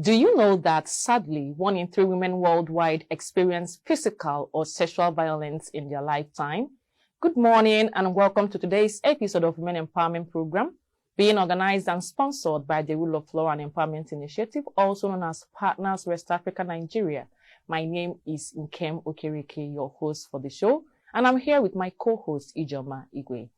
Do you know that, sadly, 1 in 3 women worldwide experience physical or sexual violence in their lifetime? Good morning and welcome to today's episode of Women Empowerment Program, being organized and sponsored by the Rule of Law and Empowerment Initiative, also known as Partners West Africa, Nigeria. My name is Nkem Okereke, your host for the show, and I'm here with my co-host, Ijoma Igwe.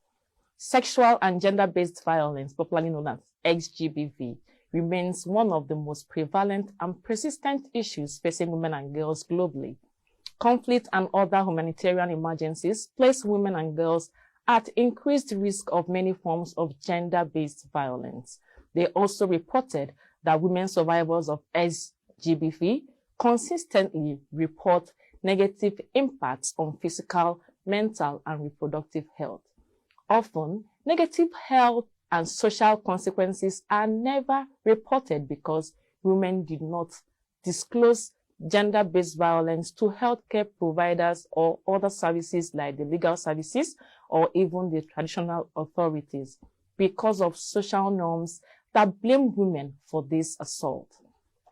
Sexual and gender-based violence, popularly known as SGBV, remains one of the most prevalent and persistent issues facing women and girls globally. Conflict and other humanitarian emergencies place women and girls at increased risk of many forms of gender-based violence. They also reported that women survivors of SGBV consistently report negative impacts on physical, mental, and reproductive health. Often, negative health and social consequences are never reported because women did not disclose gender-based violence to healthcare providers or other services like the legal services or even the traditional authorities because of social norms that blame women for this assault.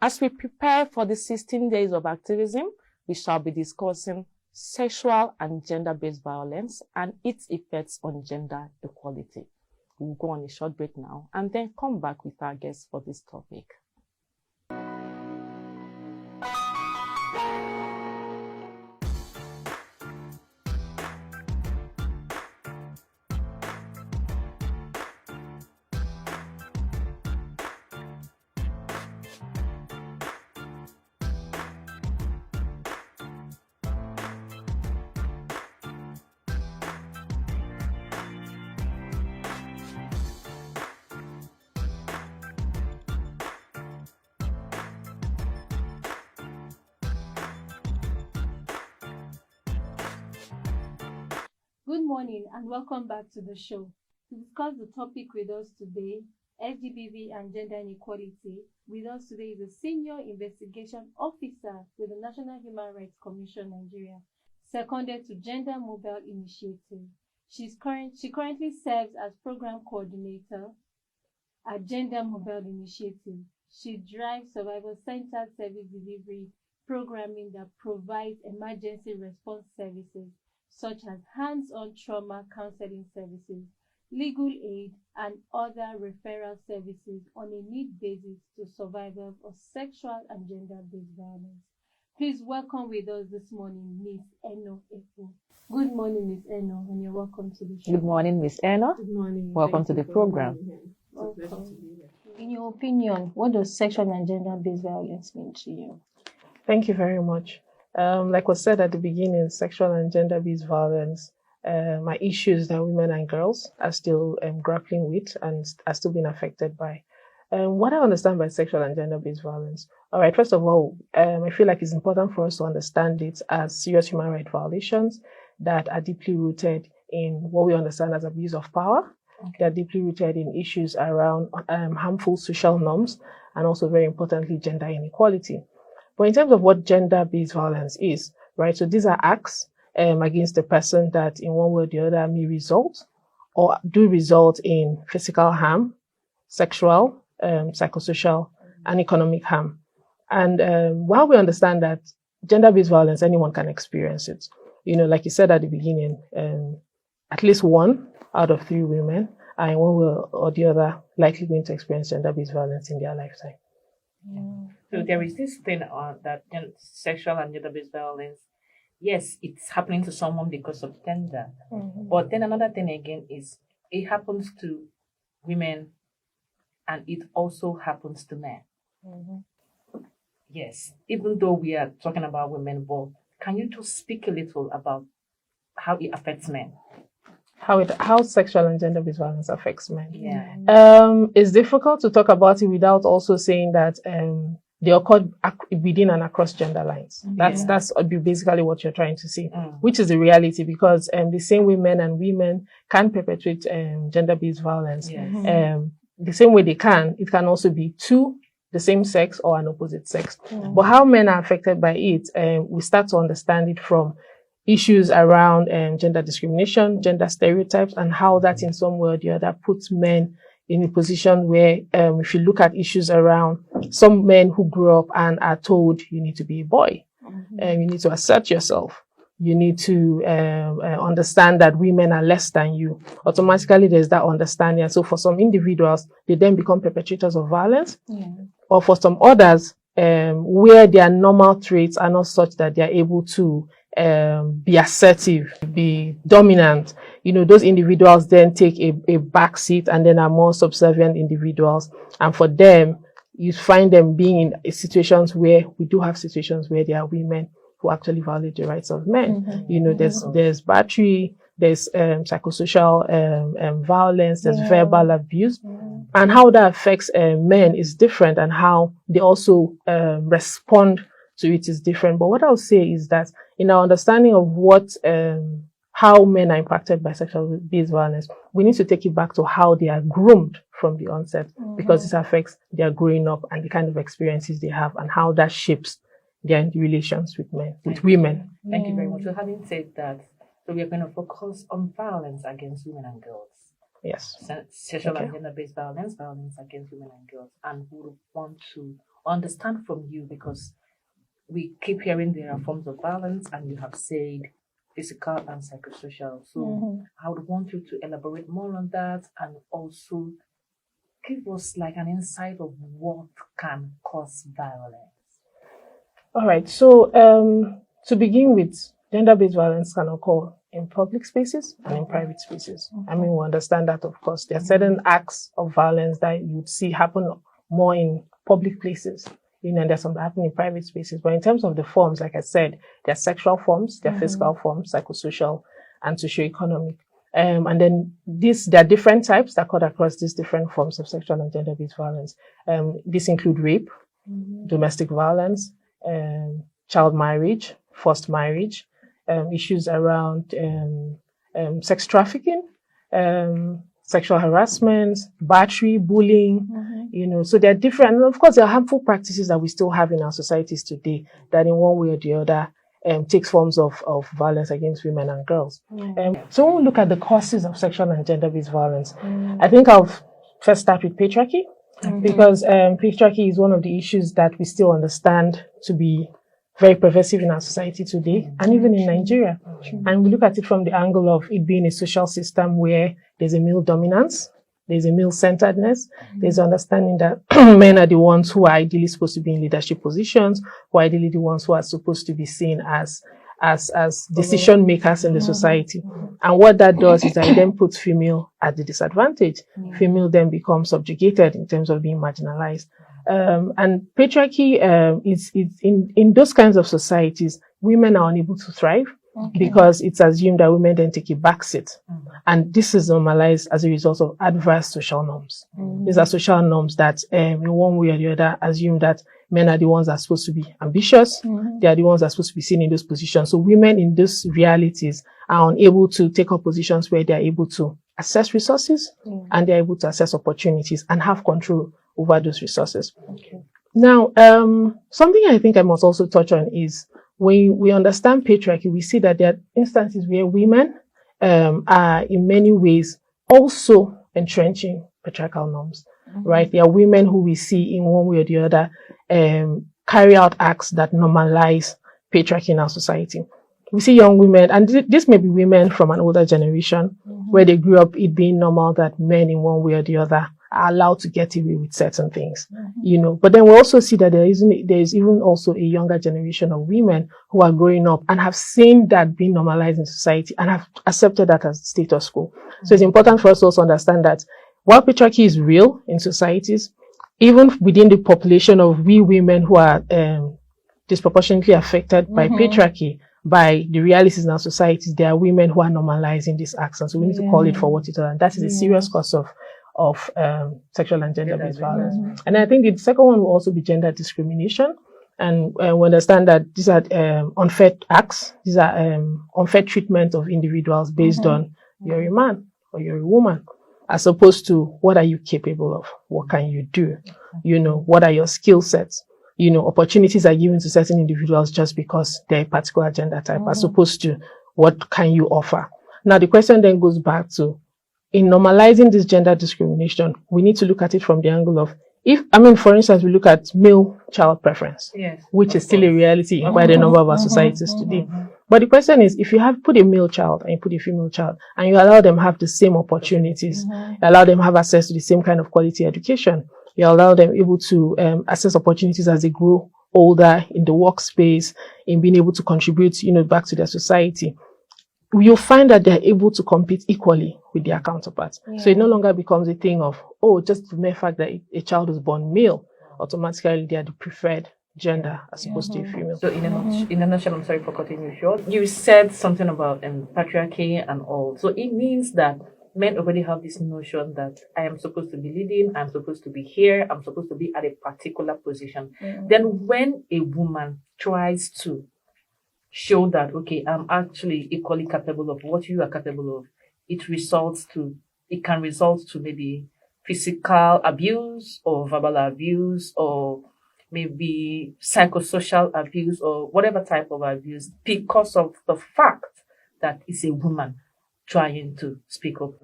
As we prepare for the 16 days of activism, we shall be discussing sexual and gender-based violence and its effects on gender equality. We'll go on a short break now and then come back with our guests for this topic. Good morning and welcome back to the show. To discuss the topic with us today, SGBV and gender inequality, with us today is a senior investigation officer with the National Human Rights Commission Nigeria, seconded to Gender Mobile Initiative. She currently serves as program coordinator at Gender Mobile Initiative. She drives survivor-centered service delivery programming that provides emergency response services such as hands-on trauma counseling services, legal aid, and other referral services on a need basis to survivors of sexual and gender-based violence. Please welcome with us this morning, Ms. Eno Ekpo. Good morning, Ms. Eno, and you're welcome to the show. Good morning, Ms. Eno. Good morning. Welcome to the program. In your opinion, what does sexual and gender-based violence mean to you? Thank you very much. Like was said at the beginning, sexual and gender-based violence are issues that women and girls are still grappling with and are still being affected by. What I understand by sexual and gender-based violence, all right, first of all, I feel like it's important for us to understand it as serious human rights violations that are deeply rooted in what we understand as abuse of power. Okay. They are deeply rooted in issues around harmful social norms and also, very importantly, gender inequality. But in terms of what gender-based violence is, right, so these are acts against a person that in one way or the other may result or do result in physical harm, sexual, psychosocial, and economic harm. And while we understand that gender-based violence, anyone can experience it, you know, like you said at the beginning, at least 1 out of 3 women are in one way or the other likely going to experience gender-based violence in their lifetime. Yeah. So there is this thing that sexual and gender-based violence, yes, it's happening to someone because of gender. Mm-hmm. But then another thing again is it happens to women and it also happens to men. Mm-hmm. Yes, even though we are talking about women, but can you just speak a little about how it affects men? How sexual and gender-based violence affects men. Yeah. It's difficult to talk about it without also saying that they occur within and across gender lines. That's basically what you're trying to say, which is the reality, because the same way men and women can perpetrate gender-based violence, the same way it can also be to the same sex or an opposite sex. But how men are affected by it, we start to understand it from issues around gender discrimination, gender stereotypes, and how that in some way or the other puts men in a position where, if you look at issues around some men who grew up and are told you need to be a boy, you need to assert yourself, you need to understand that women are less than you. Automatically, there's that understanding. And so for some individuals, they then become perpetrators of violence. Or for some others, where their normal traits are not such that they are able to be assertive, be dominant, those individuals then take a back seat and then are more subservient individuals. And for them, you find them being in situations where we do have situations where there are women who actually violate the rights of men. There's battery, there's psychosocial violence, there's verbal abuse. And how that affects men is different, and how they also respond to it is different. But what I'll say is that in our understanding of how men are impacted by sexual-based violence, we need to take it back to how they are groomed from the onset, because this affects their growing up and the kind of experiences they have, and how that shapes their relations with women. Thank you very much. So having said that, so we are going to focus on violence against women and girls. Yes. Sexual and gender-based violence against women and girls. And we would want to understand from you, because we keep hearing there are forms of violence, and you have said physical and psychosocial. So I would want you to elaborate more on that, and also give us like an insight of what can cause violence. All right. So to begin with, gender-based violence can occur in public spaces and in private spaces. I mean, we understand that, of course. There are certain acts of violence that you would see happen more in public places, and there's some that happen in private spaces. But in terms of the forms, like I said, there are sexual forms, there are physical forms, psychosocial, and socioeconomic. And then there are different types that cut across these different forms of sexual and gender-based violence. These include rape, domestic violence, child marriage, forced marriage, issues around sex trafficking, sexual harassment, battery, bullying, so there are different, and of course there are harmful practices that we still have in our societies today that in one way or the other takes forms of violence against women and girls. So when we look at the causes of sexual and gender-based violence, I think I'll first start with patriarchy, because patriarchy is one of the issues that we still understand to be very pervasive in our society today, and even in Nigeria. And we look at it from the angle of it being a social system where there's a male dominance, there's a male-centeredness, there's understanding that men are the ones who are ideally supposed to be in leadership positions, who are ideally the ones who are supposed to be seen as decision makers in the society. And what that does is that it then puts female at the disadvantage. Female then becomes subjugated in terms of being marginalized. And patriarchy is in those kinds of societies, women are unable to thrive because it's assumed that women then take a backseat. And this is normalized as a result of adverse social norms. These are social norms that in one way or the other assume that men are the ones that are supposed to be ambitious. They are the ones that are supposed to be seen in those positions. So women in those realities are unable to take up positions where they are able to access resources and they are able to access opportunities and have control over those resources. Now, something I think I must also touch on is when we understand patriarchy, we see that there are instances where women are in many ways also entrenching patriarchal norms, right? There are women who we see in one way or the other carry out acts that normalize patriarchy in our society. We see young women, and this may be women from an older generation, where they grew up it being normal that men in one way or the other are allowed to get away with certain things, But then we also see that there is even also a younger generation of women who are growing up and have seen that being normalized in society and have accepted that as status quo. So it's important for us to also understand that while patriarchy is real in societies, even within the population of we women who are disproportionately affected by patriarchy, by the realities in our societies, there are women who are normalizing these acts. And so we need to call it for what it is. And that is a serious cause of sexual and gender-based violence. And I think the second one will also be gender discrimination. And we understand that these are unfair acts. These are unfair treatment of individuals based on you're a man or you're a woman, as opposed to what are you capable of? What can you do? What are your skill sets? Opportunities are given to certain individuals just because they're a particular gender type, as opposed to what can you offer? Now, the question then goes back to, in normalizing this gender discrimination, we need to look at it from the angle of, for instance, we look at male child preference, Yes, which is still a reality in quite a number of our societies today. But the question is, if you have put a male child and you put a female child and you allow them have the same opportunities, you allow them have access to the same kind of quality education, you allow them able to access opportunities as they grow older in the workspace, in being able to contribute, back to their society, you'll find that they're able to compete equally with their counterparts. Yeah. So it no longer becomes a thing of, just the mere fact that a child was born male, automatically they are the preferred gender as opposed to a female. So in a nutshell, I'm sorry for cutting you short. You said something about patriarchy and all. So it means that men already have this notion that I am supposed to be leading, I'm supposed to be here, I'm supposed to be at a particular position. Then when a woman tries to show that, okay, I'm actually equally capable of what you are capable of, it can result to maybe physical abuse or verbal abuse or maybe psychosocial abuse or whatever type of abuse because of the fact that it's a woman trying to speak up.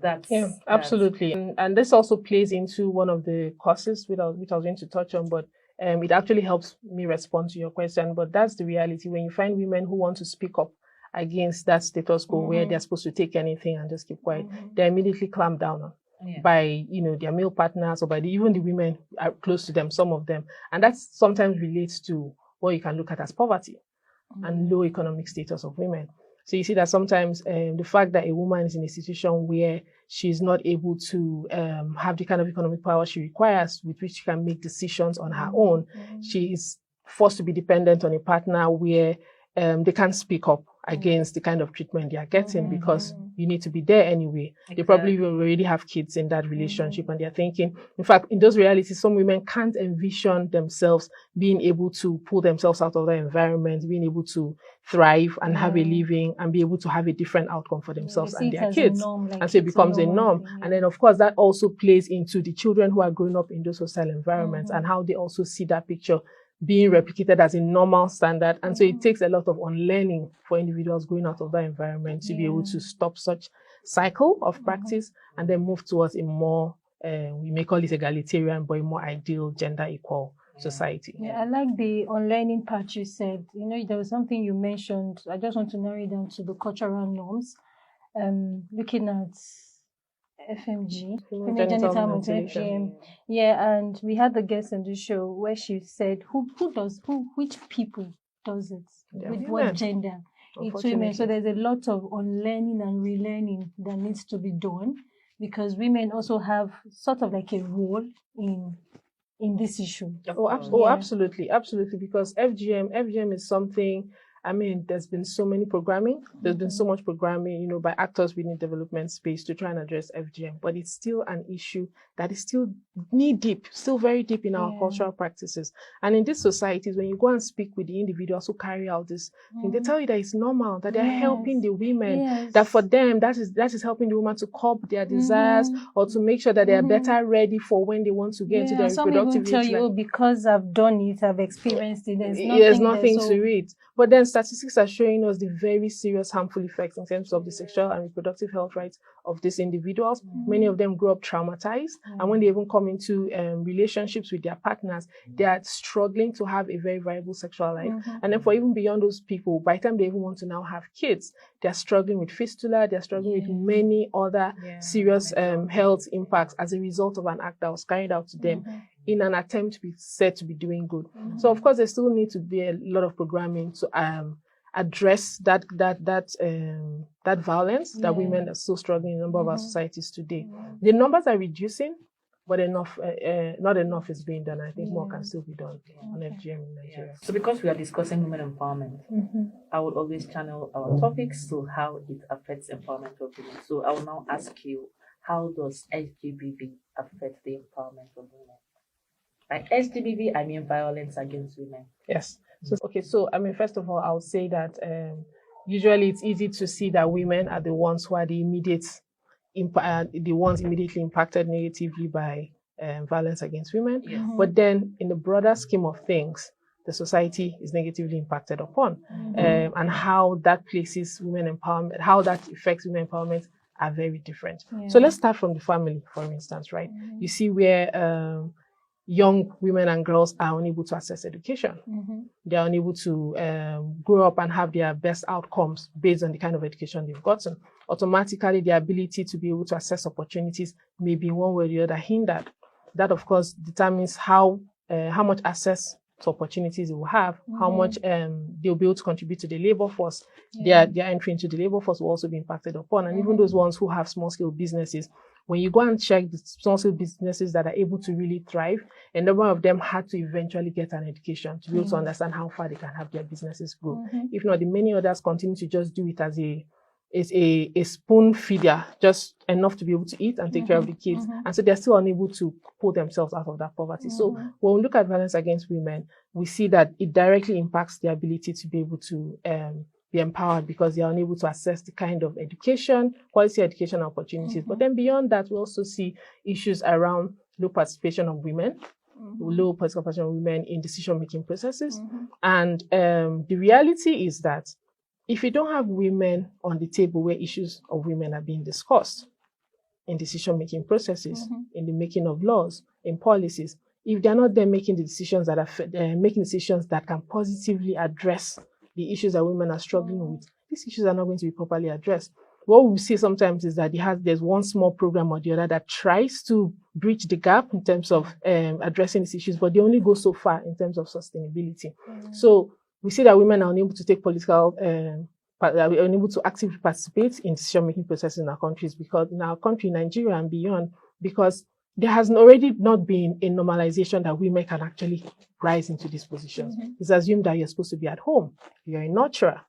Absolutely. And this also plays into one of the causes which I was going to touch on, but it actually helps me respond to your question. But that's the reality. When you find women who want to speak up against that status quo where they're supposed to take anything and just keep quiet, they're immediately clamped down on by their male partners or by even the women are close to them, some of them. And that sometimes relates to what you can look at as poverty and low economic status of women. So you see that sometimes the fact that a woman is in a situation where she's not able to have the kind of economic power she requires with which she can make decisions on her own, she is forced to be dependent on a partner where they can't speak up against the kind of treatment they are getting because you need to be there anyway. Exactly. They probably will already have kids in that relationship and they're thinking, in fact, in those realities, some women can't envision themselves being able to pull themselves out of that environment, being able to thrive and have a living and be able to have a different outcome for themselves and their kids. And so it becomes a norm. And then, of course, that also plays into the children who are growing up in those hostile environments and how they also see that picture being replicated as a normal standard. And so it takes a lot of unlearning for individuals going out of that environment to be able to stop such cycle of practice and then move towards a more, we may call it egalitarian, but a more ideal gender equal society. Yeah, I like the unlearning part you said. There was something you mentioned. I just want to narrow it down to the cultural norms. Looking at FMG, female genital mutilation. Yeah, and we had the guest on the show where she said, which people does it? With what gender? It's women. So there's a lot of unlearning and relearning that needs to be done because women also have sort of like a role in this issue. Absolutely, because FGM is something. There's been so many programming. There's been so much programming, by actors within the development space to try and address FGM. But it's still an issue that is still knee-deep, still very deep in our cultural practices. And in these societies, when you go and speak with the individuals who carry out this thing, they tell you that it's normal, that they're helping the women, that for them, that is helping the woman to curb their desires or to make sure that they are better ready for when they want to get into their reproductive age. Some even tell you, because I've done it, I've experienced it, there's nothing to it. But then statistics are showing us the very serious harmful effects in terms of the sexual and reproductive health rights of these individuals. Many of them grow up traumatized. And when they even come into relationships with their partners, they are struggling to have a very viable sexual life. And then for even beyond those people, by the time they even want to now have kids, they're struggling with fistula, they're struggling with many other serious health impacts as a result of an act that was carried out to them in an attempt to be said to be doing good. So of course there still needs to be a lot of programming to address that violence that women are still struggling in a number of our societies today. The numbers are reducing, but not enough is being done. I think more can still be done on FGM in Nigeria. So because we are discussing women empowerment, I would always channel our topics to how it affects empowerment of women. So I will now ask you, how does SGBV affect the empowerment of women? By SGBV, I mean violence against women. Yes. So first of all, I would say that usually it's easy to see that women are the ones who are the ones immediately impacted negatively by violence against women. But then in the broader scheme of things, the society is negatively impacted upon, and how that places women empowerment, how that affects women empowerment are very different. Yeah. So let's start from the family, for instance, right? You see where young women and girls are unable to access education. They are unable to grow up and have their best outcomes based on the kind of education they've gotten. Automatically, their ability to be able to access opportunities may be one way or the other hindered. That, of course, determines how much access to opportunities they will have, how much they'll be able to contribute to the labor force. Their entry into the labor force will also be impacted upon. And even those ones who have small-scale businesses, when you go and check the small-scale businesses that are able to really thrive, a number of them had to eventually get an education to be able to understand how far they can have their businesses grow. If not, the many others continue to just do it as a spoon feeder, just enough to be able to eat and take care of the kids. And so they're still unable to pull themselves out of that poverty. So when we look at violence against women, we see that it directly impacts their ability to be able to be empowered because they are unable to access the kind of education, quality education opportunities. But then beyond that, we also see issues around low participation of women, low participation of women in decision-making processes. And the reality is that if you don't have women on the table where issues of women are being discussed in decision-making processes, in the making of laws, in policies, if they're not there making the decisions that are making decisions that can positively address the issues that women are struggling with, these issues are not going to be properly addressed. What we see sometimes is that there's one small program or the other that tries to bridge the gap in terms of addressing these issues, but they only go so far in terms of sustainability. So we see that women are unable to take political, are unable to actively participate in decision-making processes in our countries, because in our country, Nigeria and beyond, because there has already not been a normalization that women can actually rise into these positions. It's assumed that you're supposed to be at home, you're a nurturer,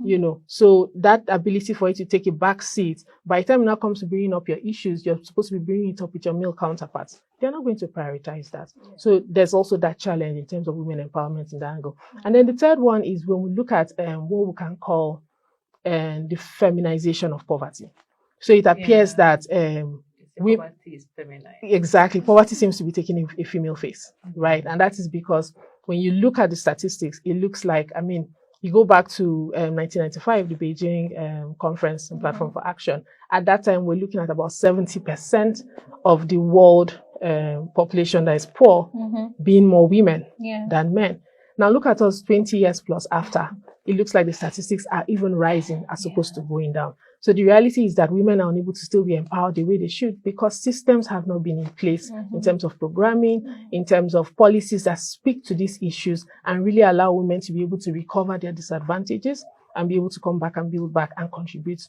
you know. So that ability for you to take a back seat, by the time it now comes to bringing up your issues, you're supposed to be bringing it up with your male counterparts. They're not going to prioritize that. So there's also that challenge in terms of women empowerment in that angle. And then the third one is when we look at what we can call the feminization of poverty. So it appears that poverty is feminine. Exactly. Poverty seems to be taking a female face, right? And that is because when you look at the statistics, it looks like, I mean, you go back to 1995, the Beijing conference and platform for action. At that time, we're looking at about 70% of the world population that is poor being more women than men. Now look at us 20 years plus after. It looks like the statistics are even rising as opposed to going down. So the reality is that women are unable to still be empowered the way they should because systems have not been in place in terms of programming, in terms of policies that speak to these issues and really allow women to be able to recover their disadvantages and be able to come back and build back and contribute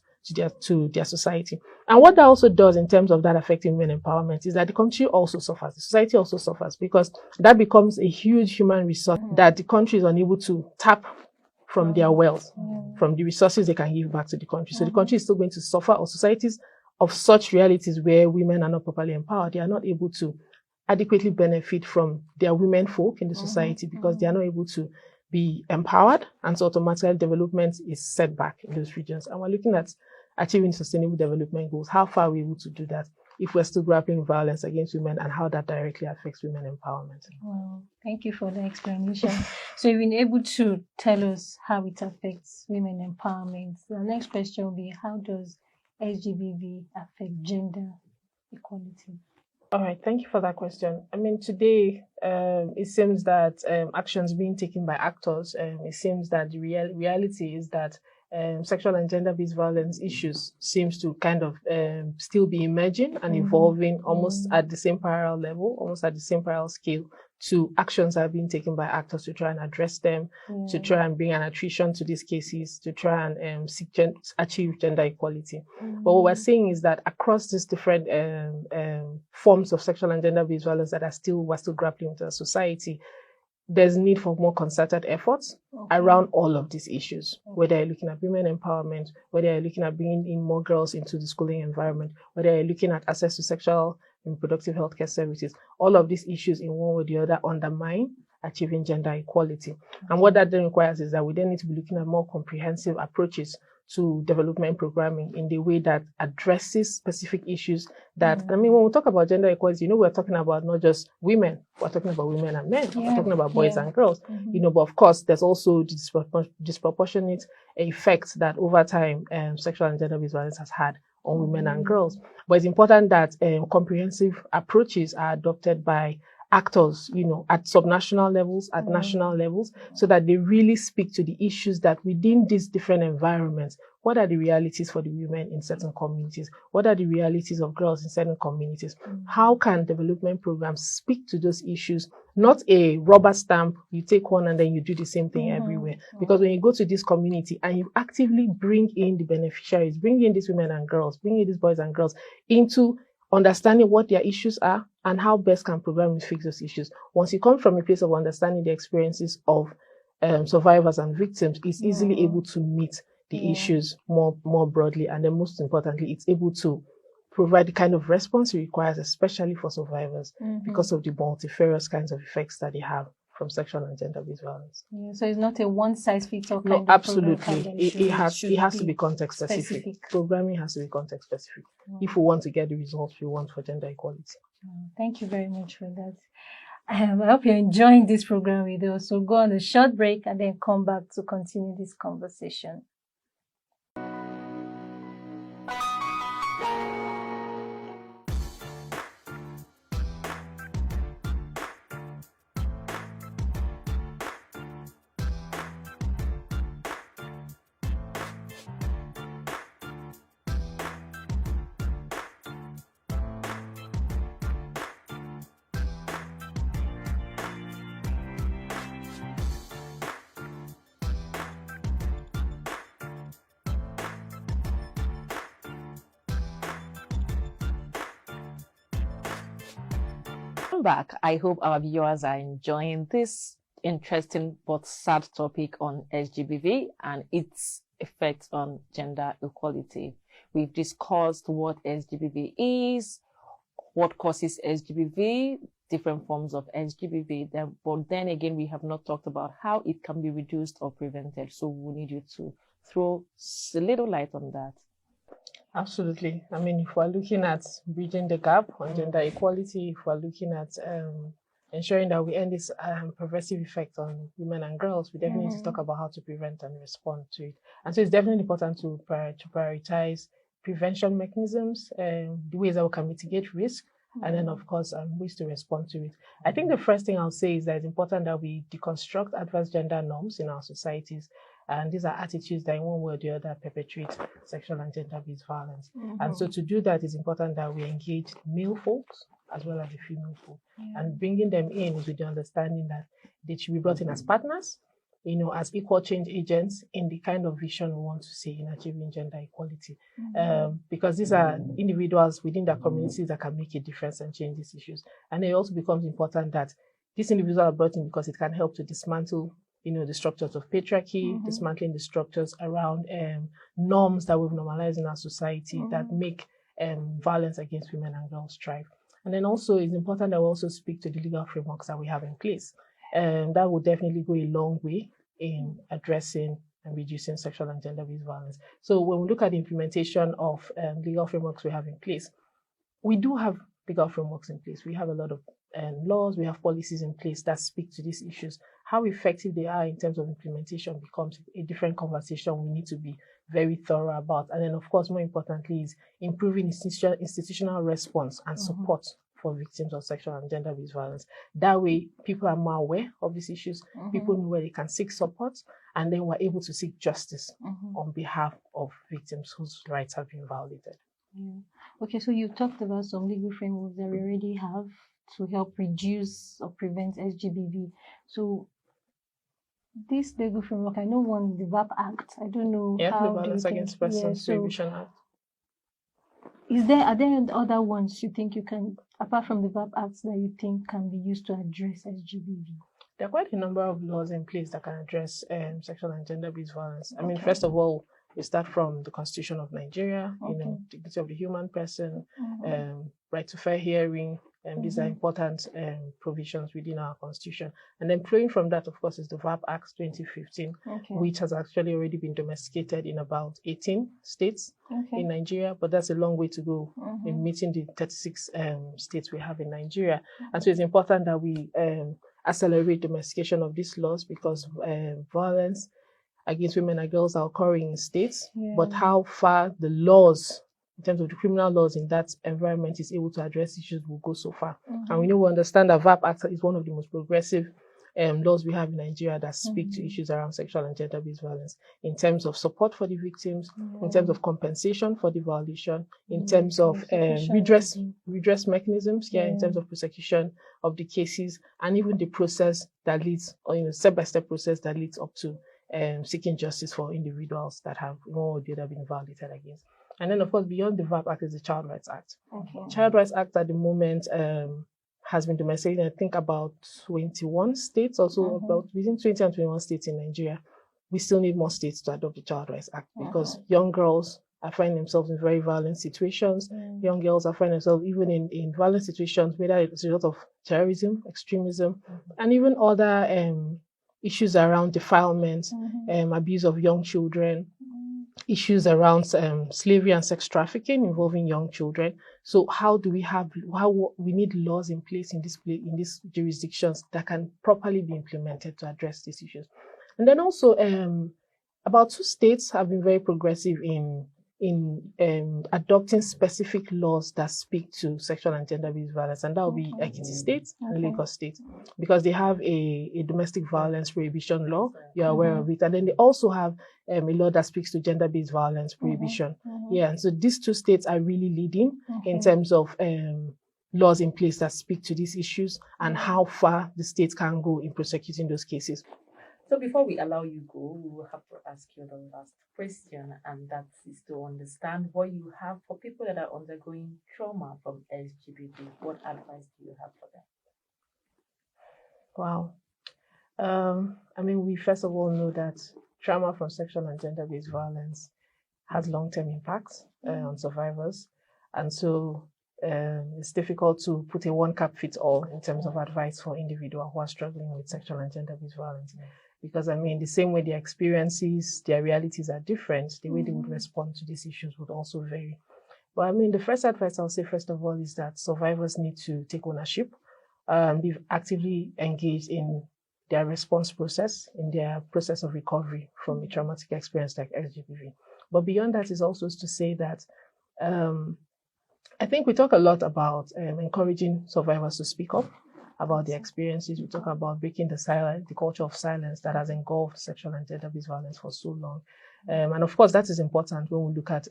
to their society. And what that also does in terms of that affecting women empowerment is that the country also suffers, the society also suffers, because that becomes a huge human resource that the country is unable to tap from their wealth, from the resources they can give back to the country. So the country is still going to suffer, or societies of such realities where women are not properly empowered, they are not able to adequately benefit from their women folk in the society because they are not able to be empowered, and so automatically development is set back in those regions. And we're looking at achieving sustainable development goals. How far are we able to do that if we're still grappling with violence against women, and how that directly affects women empowerment? Wow, thank you for the explanation. So you've been able to tell us how it affects women empowerment. The next question will be, how does SGBV affect gender equality? All right, thank you for that question. I mean, today, it seems that actions being taken by actors, it seems that the reality is that sexual and gender-based violence issues seems to kind of still be emerging and evolving almost at the same parallel level, almost at the same parallel scale to actions that are being taken by actors to try and address them, to try and bring an attrition to these cases, to try and achieve gender equality. But what we're seeing is that across these different forms of sexual and gender-based violence that we're still grappling with as a society, there's a need for more concerted efforts around all of these issues, whether you're looking at women empowerment, whether you're looking at bringing in more girls into the schooling environment, whether you're looking at access to sexual and reproductive healthcare services. All of these issues in one way or the other undermine achieving gender equality. And what that then requires is that we then need to be looking at more comprehensive approaches to development programming in the way that addresses specific issues that, I mean, when we talk about gender equality, we're talking about not just women, we're talking about women and men, we're talking about boys and girls, but of course, there's also the disproportionate effect that over time sexual and gender-based violence has had on women and girls. But it's important that comprehensive approaches are adopted by actors, at subnational levels, at national levels, so that they really speak to the issues that within these different environments, what are the realities for the women in certain communities? What are the realities of girls in certain communities? How can development programs speak to those issues? Not a rubber stamp, you take one and then you do the same thing everywhere. Because when you go to this community and you actively bring in the beneficiaries, bring in these women and girls, bring in these boys and girls into understanding what their issues are and how best can programs fix those issues. Once you come from a place of understanding the experiences of survivors and victims, it's easily able to meet the issues more broadly. And then most importantly, it's able to provide the kind of response it requires, especially for survivors, because of the multifarious kinds of effects that they have from sexual and gender-based violence. Yeah, so it's not a one-size-fits-all kind No, absolutely. It has to be context specific. Programming has to be context specific if we want to get the results we want for gender equality. Thank you very much for that. I hope you're enjoying this program with us. So go on a short break and then come back to continue this conversation. Back. I hope our viewers are enjoying this interesting but sad topic on SGBV and its effects on gender equality. We've discussed what SGBV is, what causes SGBV, different forms of SGBV, but then again, we have not talked about how it can be reduced or prevented. So we need you to throw a little light on that. Absolutely. I mean, if we're looking at bridging the gap on gender equality, if we're looking at ensuring that we end this pervasive effect on women and girls, we definitely need to talk about how to prevent and respond to it. And so it's definitely important to prioritize prevention mechanisms, the ways that we can mitigate risk, and then, of course, ways to respond to it. I think the first thing I'll say is that it's important that we deconstruct adverse gender norms in our societies. And these are attitudes that in one way or the other perpetuate sexual and gender-based violence. And so to do that, it's important that we engage male folks as well as the female folk. And bringing them in is with the understanding that they should be brought in as partners, as equal change agents in the kind of vision we want to see in achieving gender equality. Because these are individuals within their communities that can make a difference and change these issues. And it also becomes important that these individuals are brought in because it can help to dismantle the structures of patriarchy, dismantling the structures around norms that we've normalized in our society that make violence against women and girls thrive. And then also it's important that we also speak to the legal frameworks that we have in place. That will definitely go a long way in addressing and reducing sexual and gender-based violence. So when we look at the implementation of legal frameworks we have in place, we do have legal frameworks in place. We have a lot of laws, we have policies in place that speak to these issues. How effective they are in terms of implementation becomes a different conversation we need to be very thorough about. And then, of course, more importantly, is improving institutional response and support for victims of sexual and gender-based violence. That way, people are more aware of these issues, people know where they can seek support, and then we're able to seek justice on behalf of victims whose rights have been violated. Okay, so you talked about some legal frameworks that we already have to help reduce or prevent SGBV. So this legal framework, I know one, the VAP Act. I don't know how the Violence Against Persons Prohibition Act. Are there other ones you think you can, apart from the VAP Acts, that you think can be used to address SGBV? There are quite a number of laws in place that can address sexual and gender-based violence. I mean, first of all, we start from the Constitution of Nigeria, dignity of the human person, right to fair hearing, These are important provisions within our constitution. And then flowing from that, of course, is the VAP Act 2015, which has actually already been domesticated in about 18 states in Nigeria, but that's a long way to go in meeting the 36 states we have in Nigeria. And so it's important that we accelerate domestication of these laws, because violence against women and girls are occurring in states, but how far the laws, in terms of the criminal laws in that environment, is able to address issues will go so far. And we understand that VAP Act is one of the most progressive laws we have in Nigeria that speak to issues around sexual and gender-based violence, in terms of support for the victims, in terms of compensation for the violation, in terms of redress mechanisms, in terms of prosecution of the cases, and even the process that leads, or step-by-step process that leads up to seeking justice for individuals that have one or the other been violated against. And then, of course, beyond the VAP Act is the Child Rights Act. Child Rights Act at the moment has been domesticated, I think, about 21 states, also about between 20 and 21 states in Nigeria. We still need more states to adopt the Child Rights Act, because young girls are finding themselves in very violent situations. Young girls are finding themselves even in violent situations, whether it's a result of terrorism, extremism, and even other issues around defilement, abuse of young children, issues around slavery and sex trafficking involving young children. So how we need laws in place in these jurisdictions that can properly be implemented to address these issues. And then also about 2 states have been very progressive in adopting specific laws that speak to sexual and gender-based violence, and that will be Ekiti State and Lagos State, because they have a domestic violence prohibition law. You're aware of it. And then they also have a law that speaks to gender-based violence prohibition. And so these 2 states are really leading in terms of laws in place that speak to these issues and how far the states can go in prosecuting those cases. So before we allow you go, we will have to ask you the last question, and that is to understand what you have for people that are undergoing trauma from SGBV. What advice do you have for them? Wow. We first of all know that trauma from sexual and gender-based violence has long-term impacts on survivors. And so it's difficult to put a one-cap-fits-all in terms of advice for individuals who are struggling with sexual and gender-based violence. Because the same way their experiences, their realities are different, the way they would respond to these issues would also vary. But the first advice I'll say, first of all, is that survivors need to take ownership. They've actively engaged in their response process, in their process of recovery from a traumatic experience like SGBV. But beyond that is also to say that I think we talk a lot about encouraging survivors to speak up about their experiences. We talk about breaking the culture of silence that has engulfed sexual and gender-based violence for so long. And of course, that is important when we look at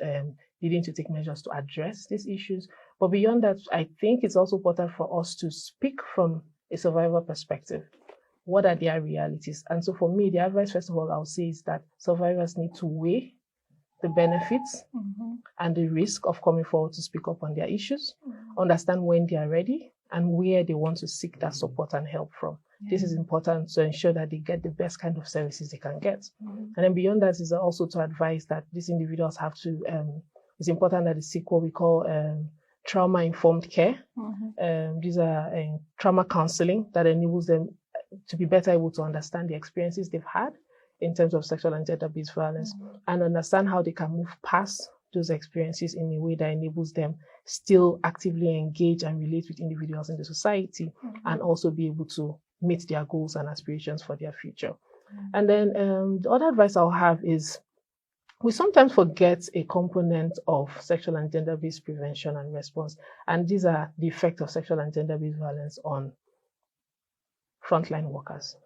needing to take measures to address these issues. But beyond that, I think it's also important for us to speak from a survivor perspective. What are their realities? And so for me, the advice, first of all, I'll say is that survivors need to weigh the benefits and the risk of coming forward to speak up on their issues, understand when they are ready, and where they want to seek that support and help from. This is important to ensure that they get the best kind of services they can get. And then beyond that is also to advise that these individuals have to, it's important that they seek what we call trauma-informed care. These are trauma counseling that enables them to be better able to understand the experiences they've had in terms of sexual and gender-based violence, and understand how they can move past those experiences in a way that enables them still actively engage and relate with individuals in the society, and also be able to meet their goals and aspirations for their future. And then the other advice I'll have is, we sometimes forget a component of sexual and gender-based prevention and response, and these are the effect of sexual and gender-based violence on frontline workers.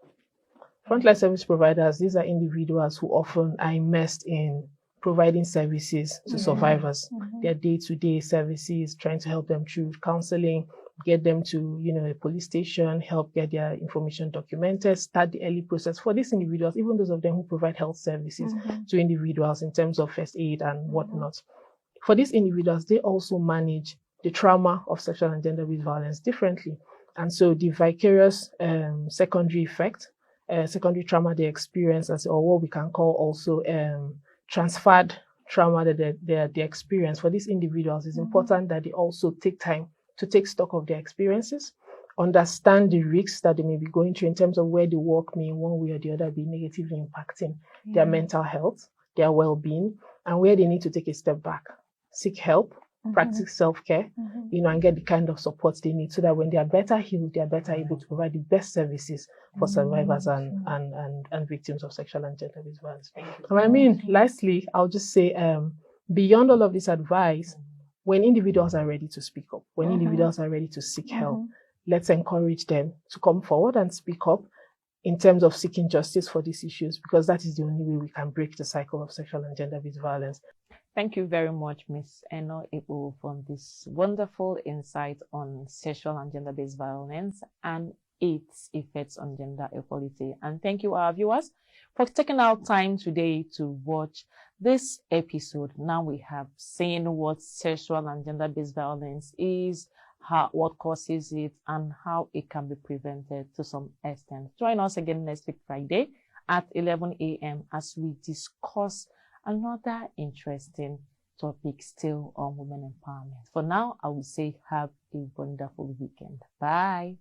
Frontline service providers, these are individuals who often are immersed in providing services to survivors, their day-to-day services, trying to help them through counseling, get them to a police station, help get their information documented, start the early process for these individuals, even those of them who provide health services to individuals in terms of first aid and whatnot. For these individuals, they also manage the trauma of sexual and gender-based violence differently. And so the vicarious secondary effect, secondary trauma they experience, or what we can call also transferred trauma that they experience, for these individuals, it's important that they also take time to take stock of their experiences, understand the risks that they may be going through in terms of where the work may in one way or the other be negatively impacting their mental health, their well-being, and where they need to take a step back, seek help, practice self-care, and get the kind of support they need so that when they are better healed, they are better able to provide the best services for survivors and victims of sexual and gender-based violence. Lastly, I'll just say, beyond all of this advice, when individuals are ready to speak up, when individuals are ready to seek help, let's encourage them to come forward and speak up in terms of seeking justice for these issues, because that is the only way we can break the cycle of sexual and gender-based violence. Thank you very much, Ms. Eno Ekpo, for this wonderful insight on sexual and gender-based violence and its effects on gender equality. And thank you, our viewers, for taking our time today to watch this episode. Now we have seen what sexual and gender-based violence is, what causes it, and how it can be prevented to some extent. Join us again next week, Friday at 11 a.m. as we discuss another interesting topic still on women empowerment. For now, I will say have a wonderful weekend. Bye.